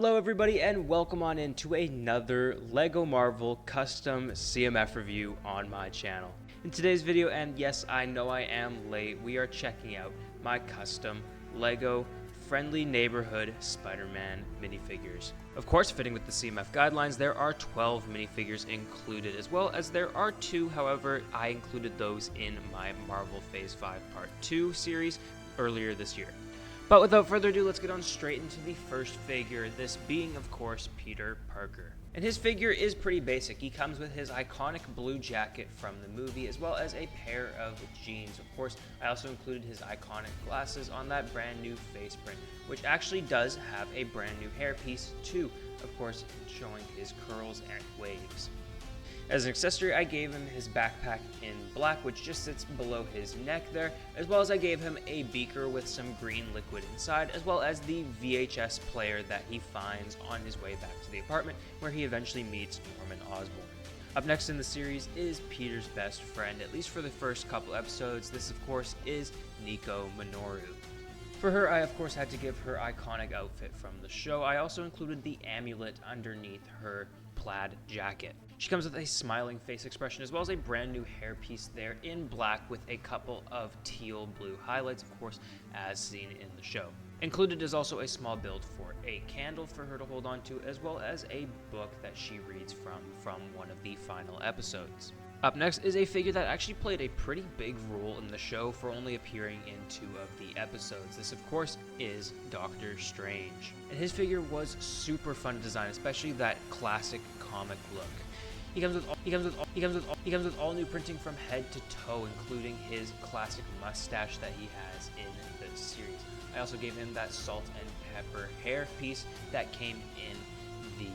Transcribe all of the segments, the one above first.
Hello everybody and welcome on into another LEGO Marvel custom CMF review on my channel. In today's video, and yes I know I am late, we are checking out my custom LEGO Friendly Neighborhood Spider-Man minifigures. Of course, fitting with the CMF guidelines, there are 12 minifigures included, as well as there are 2, however, I included those in my Marvel Phase 5 Part 2 series earlier this year. But without further ado, let's get on straight into the first figure, this being, of course, Peter Parker. And his figure is pretty basic. He comes with his iconic blue jacket from the movie, as well as a pair of jeans. Of course, I also included his iconic glasses on that brand new face print, which actually does have a brand new hairpiece too, of course, showing his curls and waves. As an accessory, I gave him his backpack in black, which just sits below his neck there, as well as I gave him a beaker with some green liquid inside, as well as the VHS player that he finds on his way back to the apartment, where he eventually meets Norman Osborn. Up next in the series is Peter's best friend, at least for the first couple episodes. This, of course, is Nico Minoru. For her, I of course had to give her iconic outfit from the show. I also included the amulet underneath her plaid jacket. She comes with a smiling face expression, as well as a brand new hairpiece there in black with a couple of teal blue highlights, of course, as seen in the show. Included is also a small build for a candle for her to hold on to, as well as a book that she reads from one of the final episodes. Up next is a figure that actually played a pretty big role in the show for only appearing in 2 of the episodes. This, of course, is Doctor Strange. And his figure was super fun to design, especially that classic comic look. He comes with all new printing from head to toe, including his classic mustache that he has in the series. I also gave him that salt and pepper hair piece that came in the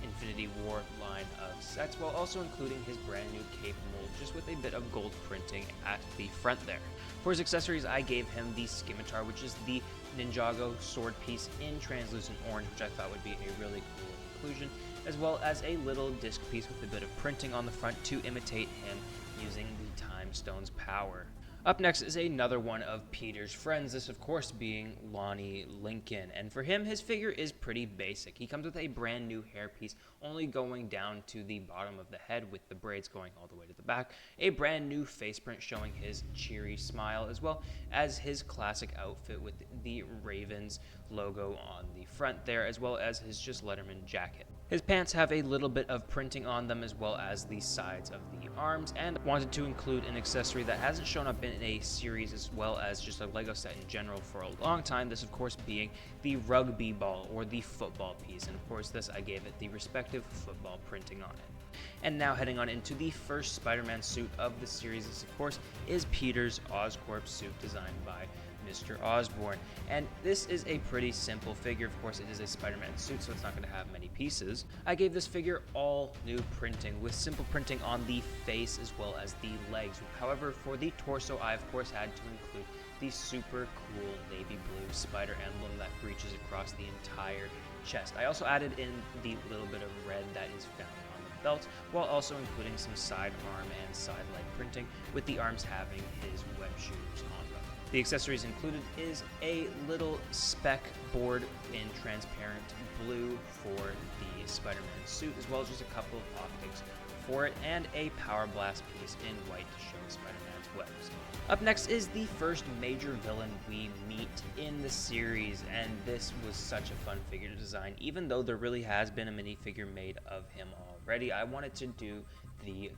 Infinity War line of sets, while also including his brand new cape mold, just with a bit of gold printing at the front there. For his accessories, I gave him the scimitar, which is the Ninjago sword piece in translucent orange, which I thought would be a really cool inclusion, as well as a little disc piece with a bit of printing on the front to imitate him using the Time Stone's power. Up next is another one of Peter's friends, this of course being Lonnie Lincoln, and for him, his figure is pretty basic. He comes with a brand new hairpiece, only going down to the bottom of the head with the braids going all the way to the back, a brand new face print showing his cheery smile, as well as his classic outfit with the Ravens logo on the front there, as well as his just Letterman jacket. His pants have a little bit of printing on them, as well as the sides of the arms, and wanted to include an accessory that hasn't shown up in a series as well as just a LEGO set in general for a long time, this of course being the rugby ball or the football piece, and of course this I gave it the respective football printing on it. And now heading on into the first Spider-Man suit of the series, this of course is Peter's Oscorp suit designed by Mr. Osborn, and this is a pretty simple figure. Of course, it is a Spider-Man suit, so it's not going to have many pieces. I gave this figure all new printing, with simple printing on the face as well as the legs. However, for the torso, I of course had to include the super cool navy blue spider emblem that reaches across the entire chest. I also added in the little bit of red that is found on the belt, while also including some side arm and side leg printing, with the arms having his web shooters on them. The accessories included is a little spec board in transparent blue for the Spider-Man suit, as well as just a couple of optics for it, and a Power Blast piece in white to show Spider-Man's webs. Up next is the first major villain we meet in the series, and this was such a fun figure to design. Even though there really has been a minifigure made of him already, I wanted to do the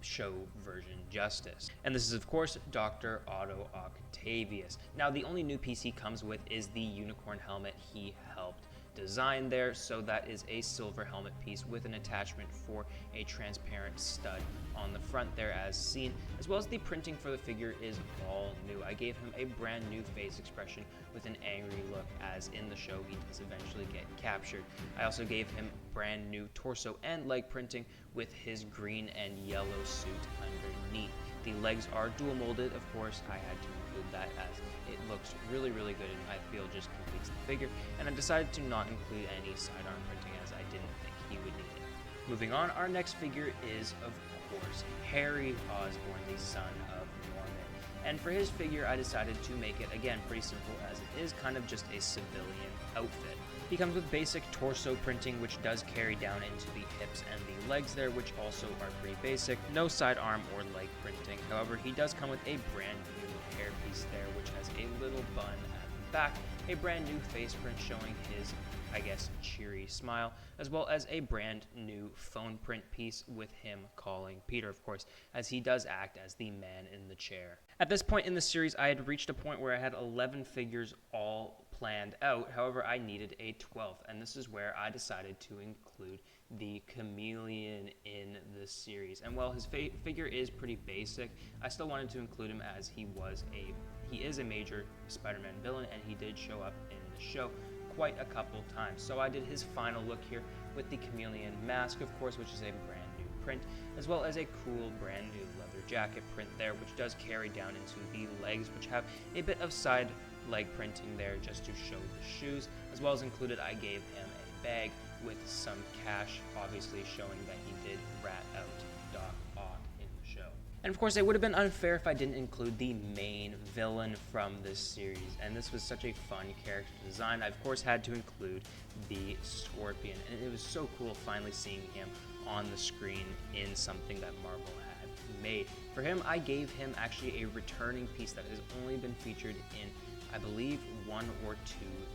show version justice. And this is of course Dr. Otto Octavius. Now the only new piece he comes with is the unicorn helmet he helped design there, so that is a silver helmet piece with an attachment for a transparent stud on the front there as seen, as well as the printing for the figure is all new. I gave him a brand new face expression with an angry look, as in the show he does eventually get captured. I also gave him brand new torso and leg printing with his green and yellow suit underneath. The legs are dual molded, of course I had to include that as it looks really good and I feel just completes the figure, and I decided to not include any sidearm printing as I didn't think he would need it. Moving on, our next figure is of course Harry Osborn, the son of Norman, and for his figure I decided to make it again pretty simple, as it is kind of just a civilian outfit. He comes with basic torso printing, which does carry down into the hips and the legs there, which also are pretty basic. No side arm or leg printing. However, he does come with a brand new hairpiece there, which has a little bun at the back, a brand new face print showing his, I guess, cheery smile, as well as a brand new phone print piece with him calling Peter, of course, as he does act as the man in the chair. At this point in the series, I had reached a point where I had 11 figures all planned out. However, I needed a 12th, and this is where I decided to include the Chameleon in the series. And while his figure is pretty basic, I still wanted to include him as he is a major Spider-Man villain, and he did show up in the show quite a couple times. So I did his final look here with the Chameleon mask, of course, which is a brand new print, as well as a cool brand new leather jacket print there, which does carry down into the legs, which have a bit of side leg printing there just to show the shoes. As well as included, I gave him a bag with some cash, obviously showing that he did rat out Doc Ock in the show. And of course, it would have been unfair if I didn't include the main villain from this series, and this was such a fun character design. I of course had to include the Scorpion, and it was so cool finally seeing him on the screen in something that Marvel had made. For him, I gave him actually a returning piece that has only been featured in, I believe, 1 or 2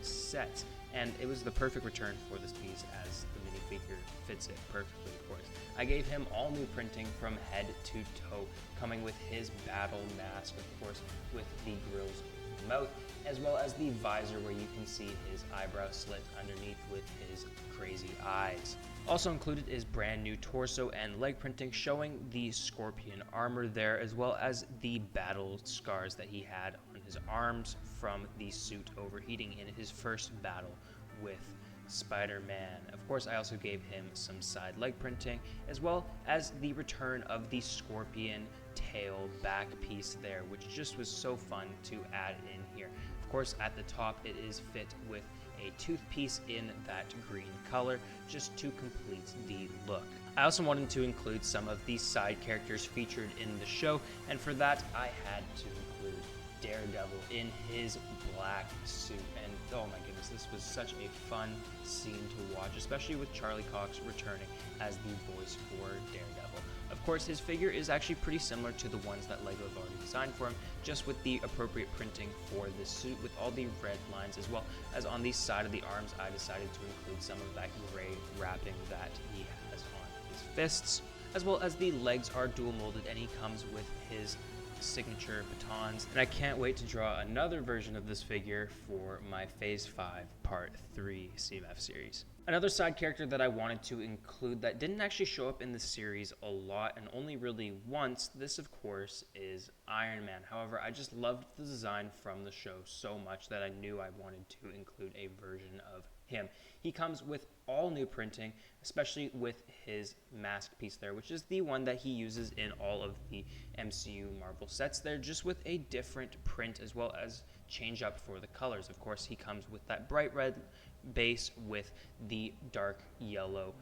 sets, and it was the perfect return for this piece as the minifigure fits it perfectly, of course. I gave him all new printing from head to toe, coming with his battle mask, of course, with the grill's mouth, as well as the visor where you can see his eyebrow slit underneath with his crazy eyes. Also included is brand new torso and leg printing showing the Scorpion armor there, as well as the battle scars that he had on his arms from the suit overheating in his first battle with Spider-Man. Of course, I also gave him some side leg printing, as well as the return of the Scorpion tail back piece there, which just was so fun to add in here. Of course, at the top, it is fit with a tooth piece in that green color, just to complete the look. I also wanted to include some of the side characters featured in the show, and for that, I had to include Daredevil in his black suit. And oh my goodness, this was such a fun scene to watch, especially with Charlie Cox returning as the voice for Daredevil. Of course, his figure is actually pretty similar to the ones that LEGO have already designed for him, just with the appropriate printing for this suit with all the red lines, as well as on the side of the arms, I decided to include some of that gray wrapping that he has on his fists, as well as the legs are dual molded, and he comes with his signature batons. And I can't wait to draw another version of this figure for my Phase 5 Part 3 CMF series. Another side character that I wanted to include that didn't actually show up in the series a lot and only really once, this of course is Iron Man. However, I just loved the design from the show so much that I knew I wanted to include a version of him. He comes with all new printing, especially with his mask piece there, which is the one that he uses in all of the MCU Marvel sets there, just with a different print as well as change up for the colors. Of course, he comes with that bright red base with the dark yellow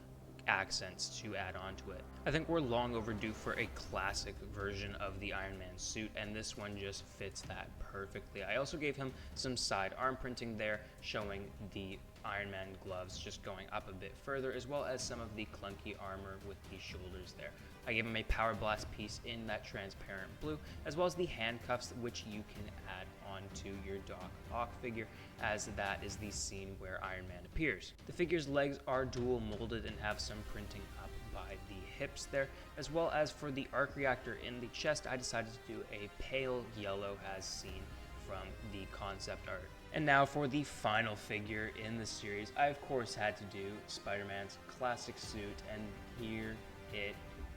accents to add on to it. I think we're long overdue for a classic version of the Iron Man suit, and this one just fits that perfectly. I also gave him some side arm printing there, showing the Iron Man gloves just going up a bit further, as well as some of the clunky armor with the shoulders there. I gave him a Power Blast piece in that transparent blue, as well as the handcuffs, which you can add onto your Doc Ock figure, as that is the scene where Iron Man appears. The figure's legs are dual molded and have some printing up by the hips there, as well as for the arc reactor in the chest, I decided to do a pale yellow as seen from the concept art. And now for the final figure in the series, I of course had to do Spider-Man's classic suit, and here it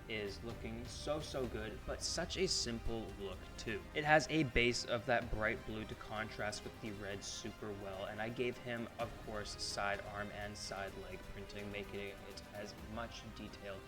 is looking so good, but such a simple look too. It has a base of that bright blue to contrast with the red super well, and I gave him, of course, side arm and side leg printing, making it as much detailed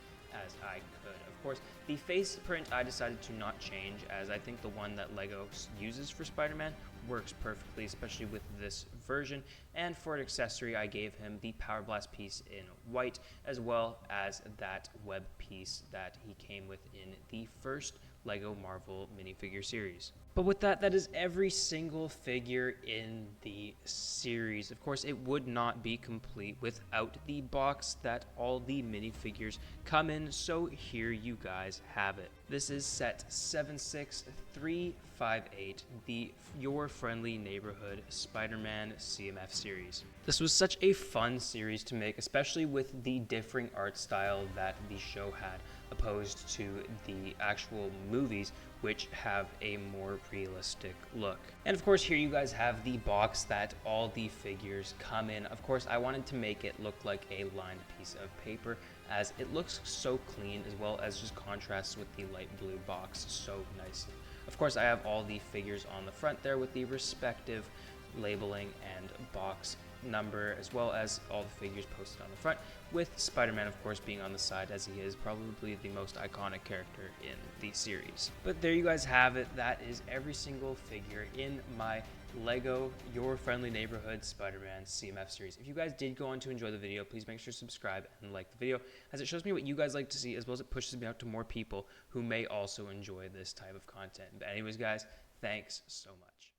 as I could. Of course, the face print I decided to not change, as I think the one that LEGO uses for Spider-Man works perfectly, especially with this version. And for an accessory, I gave him the Power Blast piece in white, as well as that web piece that he came with in the first LEGO Marvel minifigure series. But with that, that is every single figure in the series. Of course, it would not be complete without the box that all the minifigures come in, so here you guys have it. This is set 76358, the Your Friendly Neighborhood Spider-Man CMF series. This was such a fun series to make, especially with the differing art style that the show had, opposed to the actual movies, which have a more realistic look. And of course, here you guys have the box that all the figures come in. Of course, I wanted to make it look like a lined piece of paper, as it looks so clean, as well as just contrasts with the light blue box so nicely. Of course, I have all the figures on the front there with the respective labeling and box number, as well as all the figures posted on the front, with Spider-Man of course being on the side, as he is probably the most iconic character in the series. But there you guys have it. That is every single figure in my Lego Your Friendly Neighborhood Spider-Man CMF series. If you guys did go on to enjoy the video, please make sure to subscribe and like the video, as it shows me what you guys like to see, as well as it pushes me out to more people who may also enjoy this type of content. But anyways guys, thanks so much.